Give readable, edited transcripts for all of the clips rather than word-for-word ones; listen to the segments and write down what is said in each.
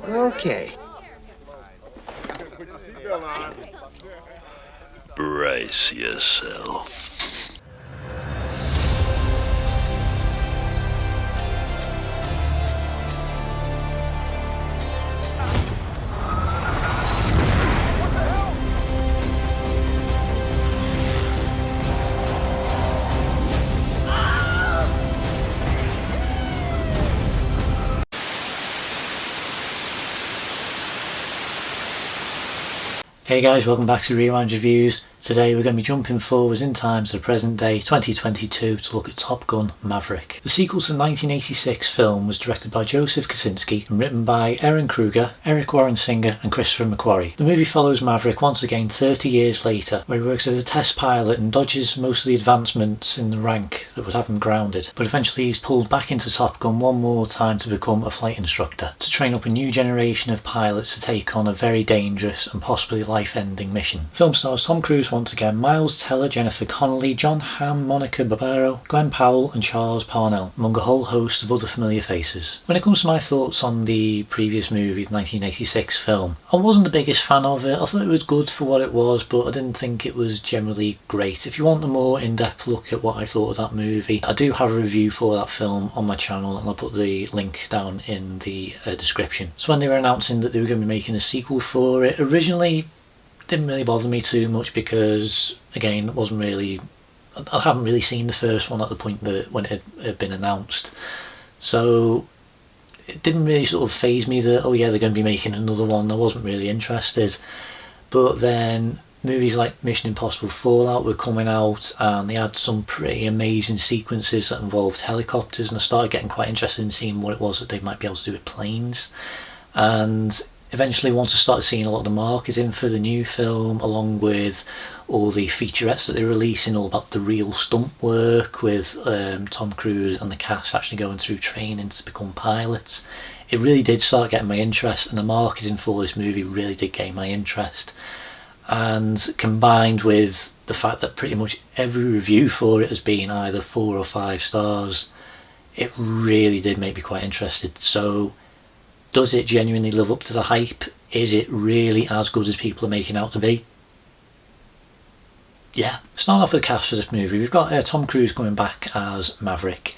Okay. Brace yourself. Hey guys, welcome back to Rewind Reviews. Today we're going to be jumping forwards in time to the present day 2022 to look at Top Gun Maverick. The sequel to the 1986 film was directed by Joseph Kosinski and written by Erin Kruger, Eric Warren Singer and Christopher McQuarrie. The movie follows Maverick once again 30 years later, where he works as a test pilot and dodges most of the advancements in the rank that would have him grounded. But eventually he's pulled back into Top Gun one more time to become a flight instructor, to train up a new generation of pilots to take on a very dangerous and possibly life-ending mission. The film stars Tom Cruise once again, Miles Teller, Jennifer Connelly, John Hamm, Monica Barbaro, Glenn Powell and Charles Parnell, among a whole host of other familiar faces. When it comes to my thoughts on the previous movie, the 1986 film, I wasn't the biggest fan of it. I thought it was good for what it was, but I didn't think it was generally great. If you want a more in-depth look at what I thought of that movie, I do have a review for that film on my channel and I'll put the link down in the description. So when they were announcing that they were going to be making a sequel for it, originally didn't really bother me too much because, again, I haven't really seen the first one at the point that when it had been announced, so it didn't really sort of faze me that, oh yeah, they're going to be making another one. I wasn't really interested. But then movies like Mission Impossible Fallout were coming out and they had some pretty amazing sequences that involved helicopters, and I started getting quite interested in seeing what it was that they might be able to do with planes. And eventually, once I started seeing a lot of the marketing for the new film, along with all the featurettes that they're releasing, all about the real stunt work with Tom Cruise and the cast actually going through training to become pilots, it really did start getting my interest, and the marketing for this movie really did gain my interest. And combined with the fact that pretty much every review for it has been either 4 or 5 stars, it really did make me quite interested. So, does it genuinely live up to the hype? Is it really as good as people are making out to be? Yeah. Starting off with the cast for this movie, we've got Tom Cruise coming back as Maverick,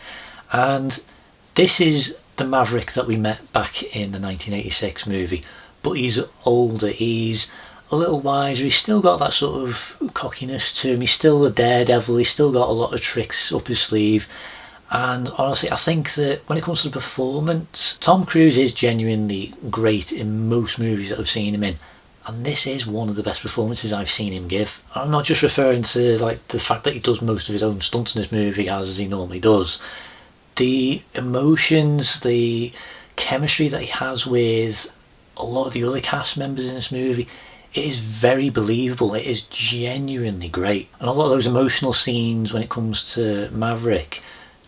and this is the Maverick that we met back in the 1986 movie, but he's older, he's a little wiser, he's still got that sort of cockiness to him, he's still a daredevil, he's still got a lot of tricks up his sleeve. And honestly, I think that when it comes to the performance, Tom Cruise is genuinely great in most movies that I've seen him in, and this is one of the best performances I've seen him give. I'm not just referring to like the fact that he does most of his own stunts in this movie as he normally does. The emotions, the chemistry that he has with a lot of the other cast members in this movie, it is very believable. It is genuinely great. And a lot of those emotional scenes when it comes to Maverick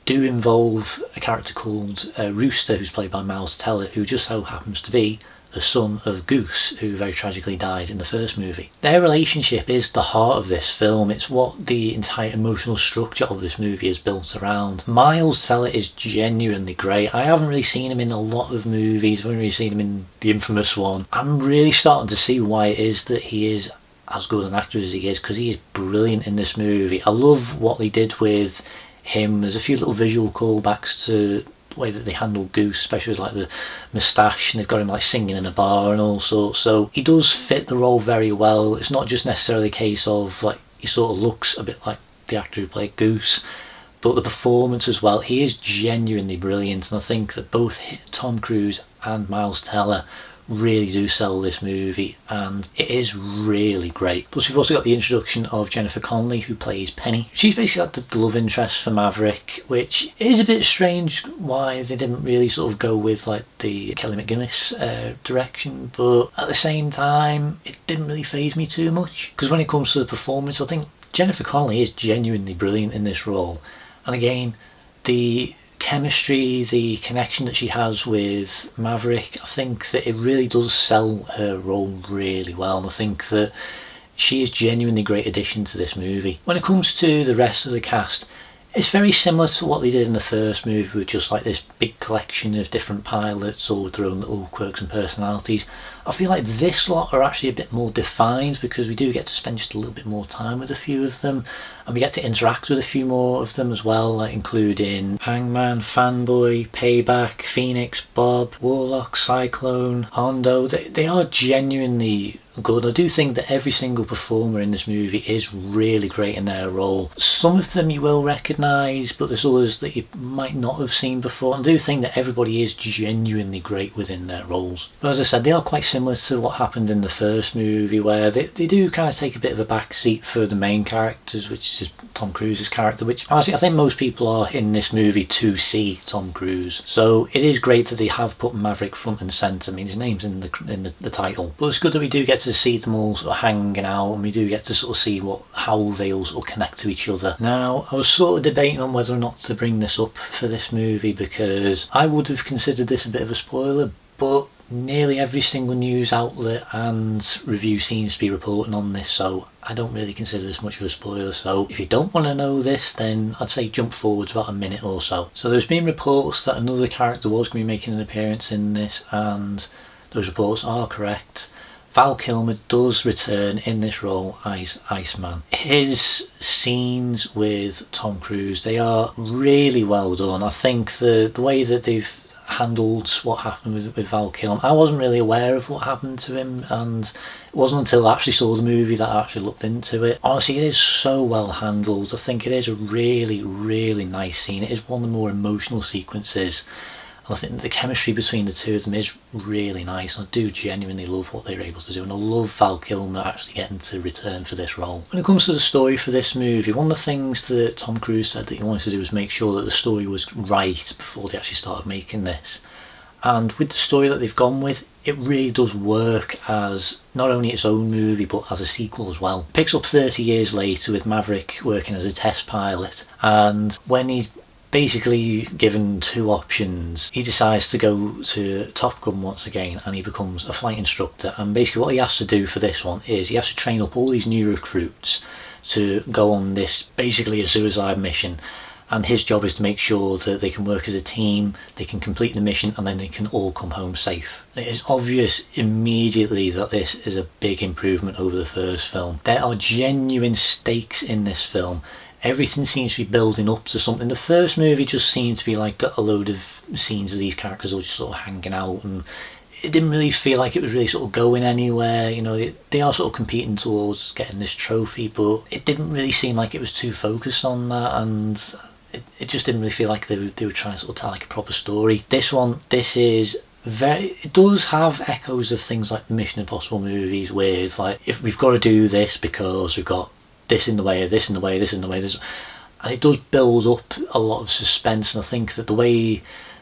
do involve a character called Rooster, who's played by Miles Teller, who just so happens to be the son of Goose, who very tragically died in the first movie. Their relationship is the heart of this film. It's what the entire emotional structure of this movie is built around. Miles Teller is genuinely great. I haven't really seen him in a lot of movies. I've only really seen him in the infamous one. I'm really starting to see why it is that he is as good an actor as he is, because he is brilliant in this movie. I love what they did with him. There's a few little visual callbacks to the way that they handle Goose, especially with like the moustache, and they've got him like singing in a bar and all sorts, so he does fit the role very well. It's not just necessarily a case of like he sort of looks a bit like the actor who played Goose, but the performance as well. He is genuinely brilliant, and I think that both Tom Cruise and Miles Teller really do sell this movie, and it is really great. Plus we've also got the introduction of Jennifer Connelly, who plays Penny. She's basically like the love interest for Maverick, which is a bit strange why they didn't really sort of go with like the Kelly McGillis direction, but at the same time it didn't really faze me too much, because when it comes to the performance, I think Jennifer Connelly is genuinely brilliant in this role. And again, the chemistry, the connection that she has with Maverick, I think that it really does sell her role really well, and I think that she is genuinely great addition to this movie. When it comes to the rest of the cast, It's very similar to what they did in the first movie, with just like this big collection of different pilots, all with their own little quirks and personalities. I feel like this lot are actually a bit more defined, because we do get to spend just a little bit more time with a few of them, and we get to interact with a few more of them as well, like including Hangman, Fanboy, Payback, Phoenix, Bob, Warlock, Cyclone, Hondo. They are genuinely good. I do think that every single performer in this movie is really great in their role. Some of them you will recognise, but there's others that you might not have seen before. I do think that everybody is genuinely great within their roles. But as I said, they are quite similar to what happened in the first movie, where they do kind of take a bit of a backseat for the main characters, which is Tom Cruise's character, which honestly I think most people are in this movie to see Tom Cruise. So it is great that they have put Maverick front and centre. I mean, his name's in the title. But it's good that we do get to see them all sort of hanging out, and we do get to sort of see how they all sort of connect to each other. Now, I was sort of debating on whether or not to bring this up for this movie, because I would have considered this a bit of a spoiler, but nearly every single news outlet and review seems to be reporting on this, so I don't really consider this much of a spoiler. So if you don't want to know this, then I'd say jump forwards about a minute or so. So there's been reports that another character was going to be making an appearance in this, and those reports are correct. Val Kilmer does return in this role as Iceman. His scenes with Tom Cruise, they are really well done. I think the way that they've handled what happened with Val Kilmer, I wasn't really aware of what happened to him, and it wasn't until I actually saw the movie that I actually looked into it. Honestly, it is so well handled. I think it is a really, really nice scene. It is one of the more emotional sequences. I think the chemistry between the two of them is really nice. I do genuinely love what they were able to do, and I love Val Kilmer actually getting to return for this role. When it comes to the story for this movie, one of the things that Tom Cruise said that he wanted to do was make sure that the story was right before they actually started making this. And with the story that they've gone with, it really does work as not only its own movie, but as a sequel as well. It picks up 30 years later with Maverick working as a test pilot, and when he's basically given two options, he decides to go to Top Gun once again, and he becomes a flight instructor. And basically what he has to do for this one is he has to train up all these new recruits to go on this, basically a suicide mission, and his job is to make sure that they can work as a team, they can complete the mission, and then they can all come home safe. It is obvious immediately that this is a big improvement over the first film. There are genuine stakes in this film. Everything seems to be building up to something. The first movie just seemed to be like a load of scenes of these characters all just sort of hanging out, and it didn't really feel like it was really sort of going anywhere. You know, they are sort of competing towards getting this trophy, but it didn't really seem like it was too focused on that, and it just didn't really feel like they were trying to sort of tell like a proper story. This is very, it does have echoes of things like the Mission Impossible movies, with like, if we've got to do this because we've got this in the way, this in the way, this in the way, this, and it does build up a lot of suspense. And I think that the way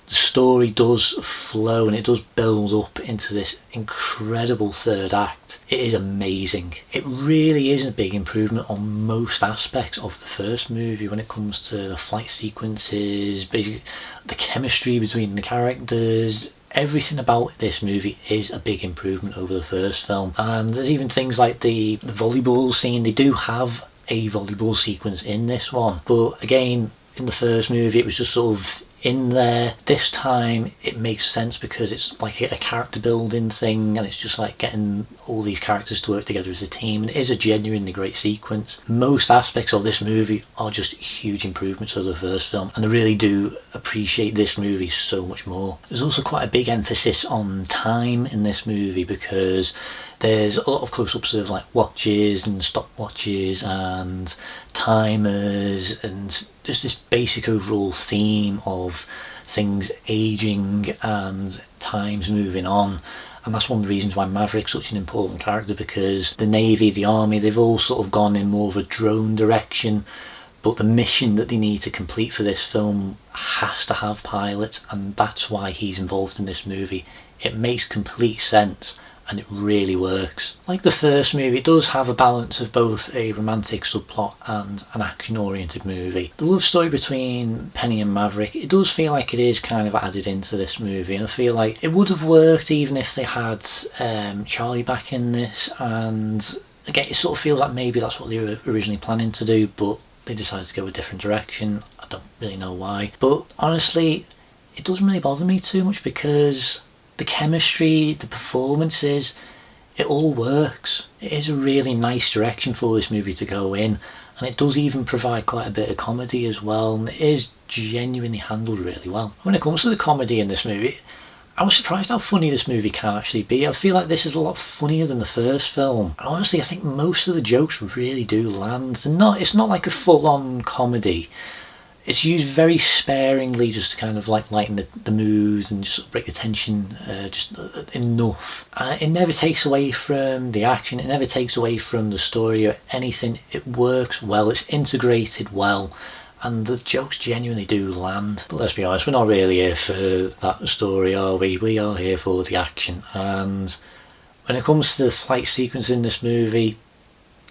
the story does flow and it does build up into this incredible third act, it is amazing. It really is a big improvement on most aspects of the first movie when it comes to the flight sequences, basically the chemistry between the characters. Everything about this movie is a big improvement over the first film. And there's even things like the volleyball scene. They do have a volleyball sequence in this one, but again, in the first movie it was just sort of in there. This time it makes sense because it's like a character building thing, and it's just like getting all these characters to work together as a team, and it is a genuinely great sequence. Most aspects of this movie are just huge improvements over the first film, and I really do appreciate this movie so much more. There's also quite a big emphasis on time in this movie, because there's a lot of close-ups of like watches and stopwatches and timers, and just this basic overall theme of things aging and times moving on. And that's one of the reasons why Maverick's such an important character, because the Navy, the Army, they've all sort of gone in more of a drone direction, but the mission that they need to complete for this film has to have pilots, and that's why he's involved in this movie. It makes complete sense, and it really works. Like the first movie, it does have a balance of both a romantic subplot and an action-oriented movie. The love story between Penny and Maverick, it does feel like it is kind of added into this movie, and I feel like it would have worked even if they had Charlie back in this, and again, it sort of feels like maybe that's what they were originally planning to do, but they decided to go a different direction. I don't really know why. But honestly, it doesn't really bother me too much because the chemistry, the performances, it all works. It is a really nice direction for this movie to go in, and it does even provide quite a bit of comedy as well, and it is genuinely handled really well. When it comes to the comedy in this movie, I was surprised how funny this movie can actually be. I feel like this is a lot funnier than the first film. And honestly, I think most of the jokes really do land. It's not like a full-on comedy. It's used very sparingly just to kind of like lighten the mood and just sort of break the tension just enough. It never takes away from the action, it never takes away from the story or anything. It works well, it's integrated well, and the jokes genuinely do land. But let's be honest, we're not really here for that story, are we? We are here for the action. And when it comes to the flight sequence in this movie,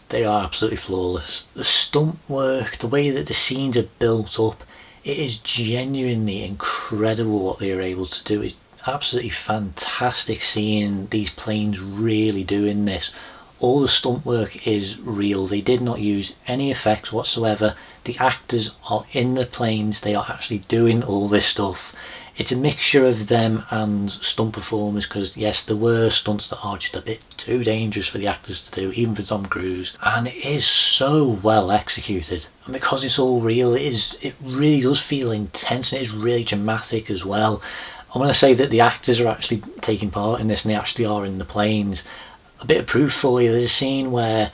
they are absolutely flawless. The stunt work, the way that the scenes are built up, it is genuinely incredible what they are able to do. It's absolutely fantastic seeing these planes really doing this. All the stunt work is real. They did not use any effects whatsoever. The actors are in the planes, they are actually doing all this stuff. It's a mixture of them and stunt performers, because yes, there were stunts that are just a bit too dangerous for the actors to do, even for Tom Cruise, and it is so well executed. And because it's all real, it really does feel intense, and it is really dramatic as well. I want to say that the actors are actually taking part in this, and they actually are in the planes. A bit of proof for you, there's a scene where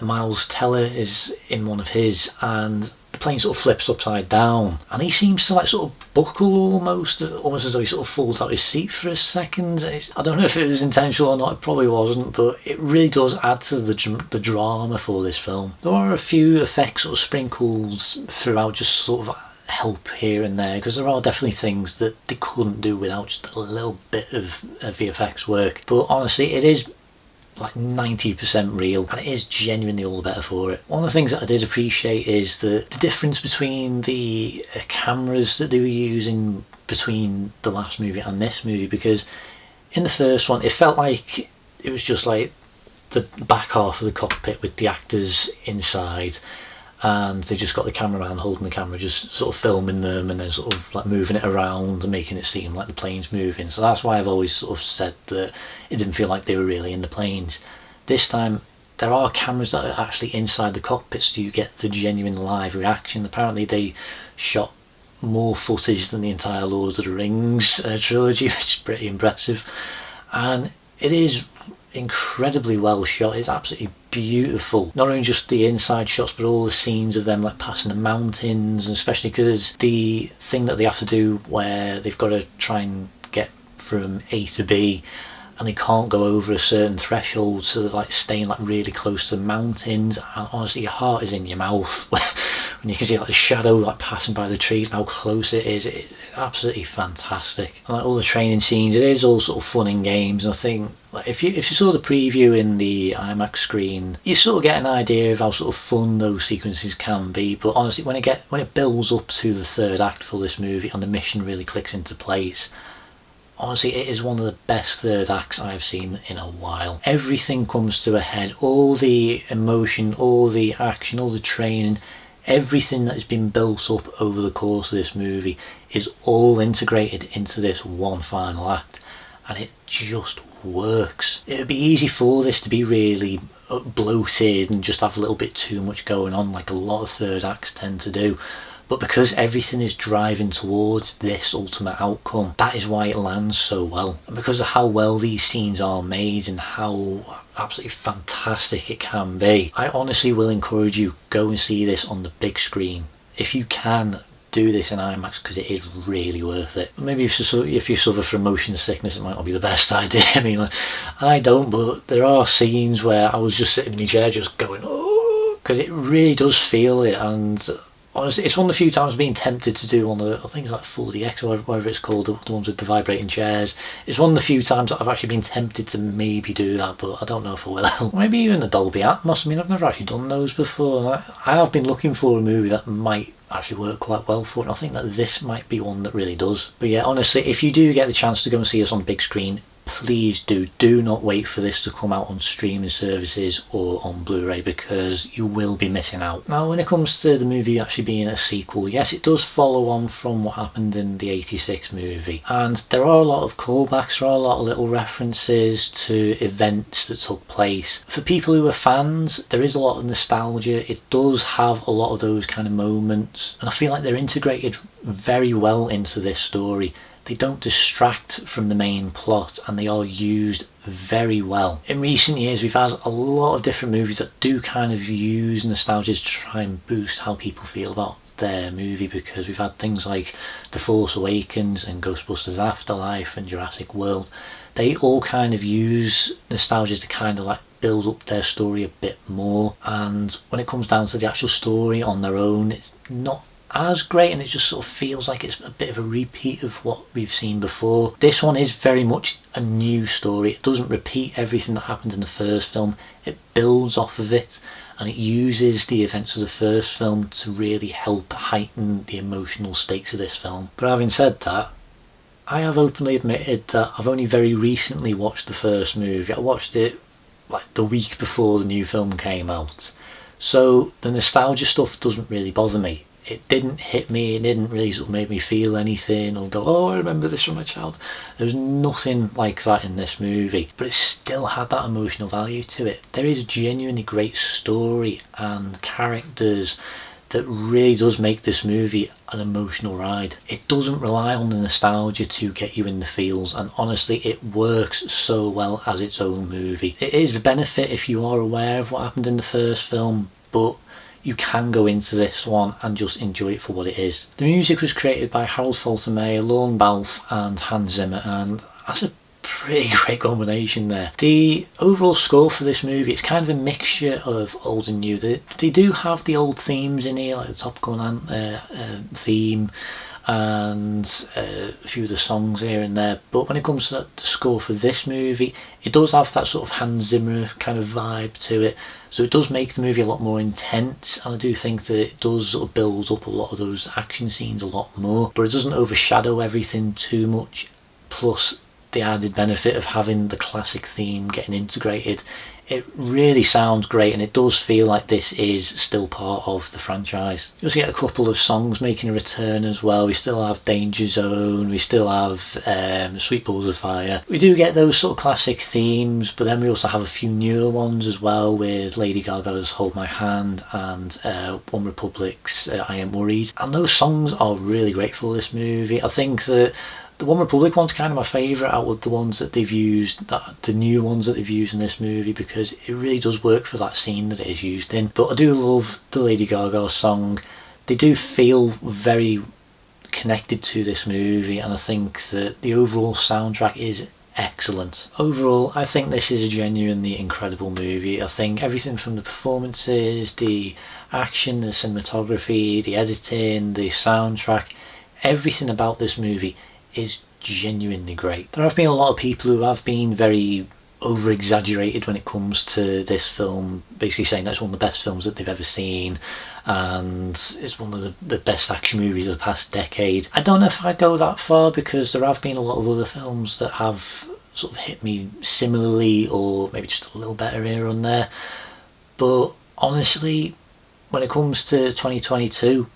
Miles Teller is in one of his, and the plane sort of flips upside down, and he seems to like sort of buckle almost as though he sort of falls out his seat for a second. I don't know if it was intentional or not, it probably wasn't, but it really does add to the drama for this film. There are a few effects sort of sprinkled throughout, just sort of help here and there, because there are definitely things that they couldn't do without just a little bit of VFX work. But honestly, it is like 90% real, and it is genuinely all the better for it. One of the things that I did appreciate is the difference between the cameras that they were using between the last movie and this movie, because in the first one it felt like it was just like the back half of the cockpit with the actors inside, and they just got the cameraman holding the camera, just sort of filming them and then sort of like moving it around and making it seem like the plane's moving. So that's why I've always sort of said that it didn't feel like they were really in the planes. This time there are cameras that are actually inside the cockpit, so you get the genuine live reaction. Apparently they shot more footage than the entire Lord of the Rings trilogy, which is pretty impressive. And it is incredibly well shot. It's absolutely beautiful. Not only just the inside shots, but all the scenes of them like passing the mountains, and especially because the thing that they have to do where they've got to try and get from A to B, and they can't go over a certain threshold, so they're like staying like really close to the mountains, and honestly your heart is in your mouth when you can see like the shadow like passing by the trees and how close it is. It's absolutely fantastic. And like all the training scenes, it is all sort of fun and games, and I think like if you saw the preview in the IMAX screen, you sort of get an idea of how sort of fun those sequences can be. But honestly, when it builds up to the third act for this movie and the mission really clicks into place, honestly, it is one of the best third acts I've seen in a while. Everything comes to a head. All the emotion, all the action, all the training, everything that has been built up over the course of this movie is all integrated into this one final act, and it just works. It would be easy for this to be really bloated and just have a little bit too much going on, like a lot of third acts tend to do. But because everything is driving towards this ultimate outcome, that is why it lands so well. And because of how well these scenes are made and how absolutely fantastic it can be, I honestly will encourage you, go and see this on the big screen. If you can, do this in IMAX, because it is really worth it. Maybe if you suffer from motion sickness, it might not be the best idea. I mean, like, I don't, but there are scenes where I was just sitting in my chair just going, oh, because it really does feel it. And honestly, it's one of the few times I've been tempted to do one of the, I think it's like 4DX or whatever it's called, the ones with the vibrating chairs. It's one of the few times that I've actually been tempted to maybe do that, but I don't know if I will. Maybe even the Dolby Atmos. I mean, I've never actually done those before. I have been looking for a movie that might actually work quite well for it, and I think that this might be one that really does. But yeah, honestly, if you do get the chance to go and see us on the big screen, please do not wait for this to come out on streaming services or on Blu-ray, because you will be missing out. Now, when it comes to the movie actually being a sequel, yes, it does follow on from what happened in the 86 movie, and there are a lot of callbacks, there are a lot of little references to events that took place. For people who are fans, there is a lot of nostalgia. It does have a lot of those kind of moments, and I feel like they're integrated very well into this story. They don't distract from the main plot, and they are used very well. In recent years, we've had a lot of different movies that do kind of use nostalgia to try and boost how people feel about their movie, because we've had things like The Force Awakens and Ghostbusters Afterlife and Jurassic World. They all kind of use nostalgia to kind of like build up their story a bit more, and when it comes down to the actual story on their own, it's not as great, and it just sort of feels like it's a bit of a repeat of what we've seen before. This one is very much a new story. It doesn't repeat everything that happened in the first film. It builds off of it, and it uses the events of the first film to really help heighten the emotional stakes of this film. But having said that, I have openly admitted that I've only very recently watched the first movie. I watched it like the week before the new film came out, so the nostalgia stuff doesn't really bother me. It didn't hit me, it didn't really sort of make me feel anything or go, oh, I remember this from my child. There was nothing like that in this movie, but it still had that emotional value to it. There is a genuinely great story and characters that really does make this movie an emotional ride. It doesn't rely on the nostalgia to get you in the feels, and honestly it works so well as its own movie. It is a benefit if you are aware of what happened in the first film, but you can go into this one and just enjoy it for what it is. The music was created by Harold Faltermeyer, Lorne Balfe and Hans Zimmer, and that's a pretty great combination there. The overall score for this movie, it's kind of a mixture of old and new. They do have the old themes in here, like the Top Gun theme and a few of the songs here and there, but when it comes to the score for this movie, it does have that sort of Hans Zimmer kind of vibe to it, so it does make the movie a lot more intense, and I do think that it does sort of build up a lot of those action scenes a lot more, but it doesn't overshadow everything too much. Plus the added benefit of having the classic theme getting integrated, it really sounds great, and it does feel like this is still part of the franchise. You also get a couple of songs making a return as well. We still have Danger Zone, we still have Sweet Balls of Fire. We do get those sort of classic themes, but then we also have a few newer ones as well, with Lady Gaga's Hold My Hand and One Republic's I Am Worried. And those songs are really great for this movie. I think that the One Republic one's kind of my favourite out of the ones that they've used, the new ones that they've used in this movie, because it really does work for that scene that it is used in. But I do love the Lady Gaga song. They do feel very connected to this movie, and I think that the overall soundtrack is excellent. Overall, I think this is a genuinely incredible movie. I think everything from the performances, the action, the cinematography, the editing, the soundtrack, everything about this movie is genuinely great. There have been a lot of people who have been very over exaggerated when it comes to this film, basically saying that's one of the best films that they've ever seen and it's one of the best action movies of the past decade. I don't know if I'd go that far, because there have been a lot of other films that have sort of hit me similarly, or maybe just a little better here and there, but honestly, when it comes to 2022,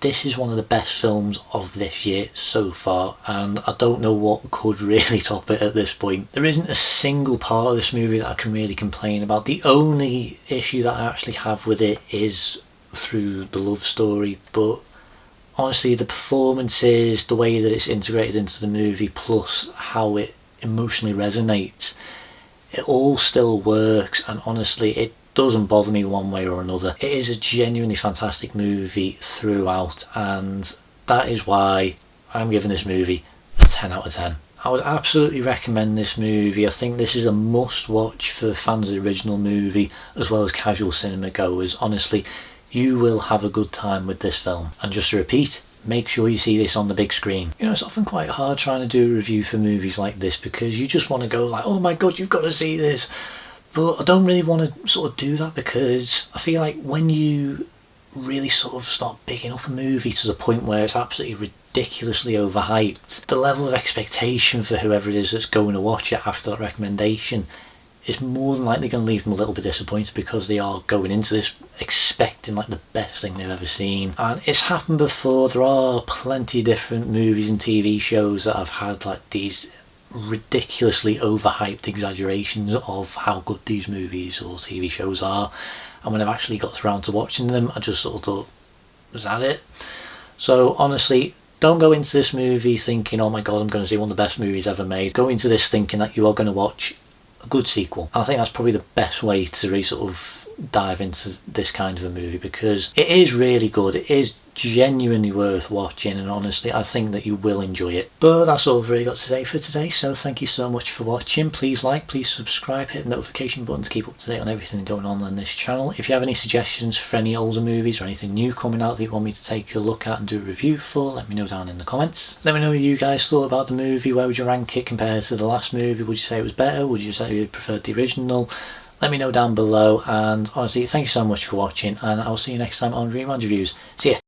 this is one of the best films of this year so far, and I don't know what could really top it at this point. There isn't a single part of this movie that I can really complain about. The only issue that I actually have with it is through the love story, but honestly the performances, the way that it's integrated into the movie, plus how it emotionally resonates, it all still works, and honestly it doesn't bother me one way or another. It is a genuinely fantastic movie throughout, and that is why I'm giving this movie a 10 out of 10. I would absolutely recommend this movie. I think this is a must watch for fans of the original movie as well as casual cinema goers. Honestly, you will have a good time with this film. And just to repeat, make sure you see this on the big screen. You know, it's often quite hard trying to do a review for movies like this, because you just want to go like, oh my god, you've got to see this. But I don't really want to sort of do that, because I feel like when you really sort of start bigging up a movie to the point where it's absolutely ridiculously overhyped, the level of expectation for whoever it is that's going to watch it after that recommendation is more than likely going to leave them a little bit disappointed, because they are going into this expecting like the best thing they've ever seen. And it's happened before. There are plenty of different movies and TV shows that have had like these ridiculously overhyped exaggerations of how good these movies or TV shows are, and when I've actually got around to watching them, I just sort of thought, was that it? So honestly, don't go into this movie thinking, oh my god, I'm going to see one of the best movies ever made. Go into this thinking that you are going to watch a good sequel. And I think that's probably the best way to really sort of dive into this kind of a movie, because it is really good. It is genuinely worth watching, and honestly I think that you will enjoy it. But that's all I've really got to say for today, so thank you so much for watching. Please like, please subscribe, hit the notification button to keep up to date on everything going on this channel. If you have any suggestions for any older movies or anything new coming out that you want me to take a look at and do a review for, let me know down in the comments. Let me know what you guys thought about the movie. Where would you rank it compared to the last movie? Would you say it was better? Would you say you preferred the original? Let me know down below, and honestly thank you so much for watching, and I'll see you next time on Rewind Reviews. See ya.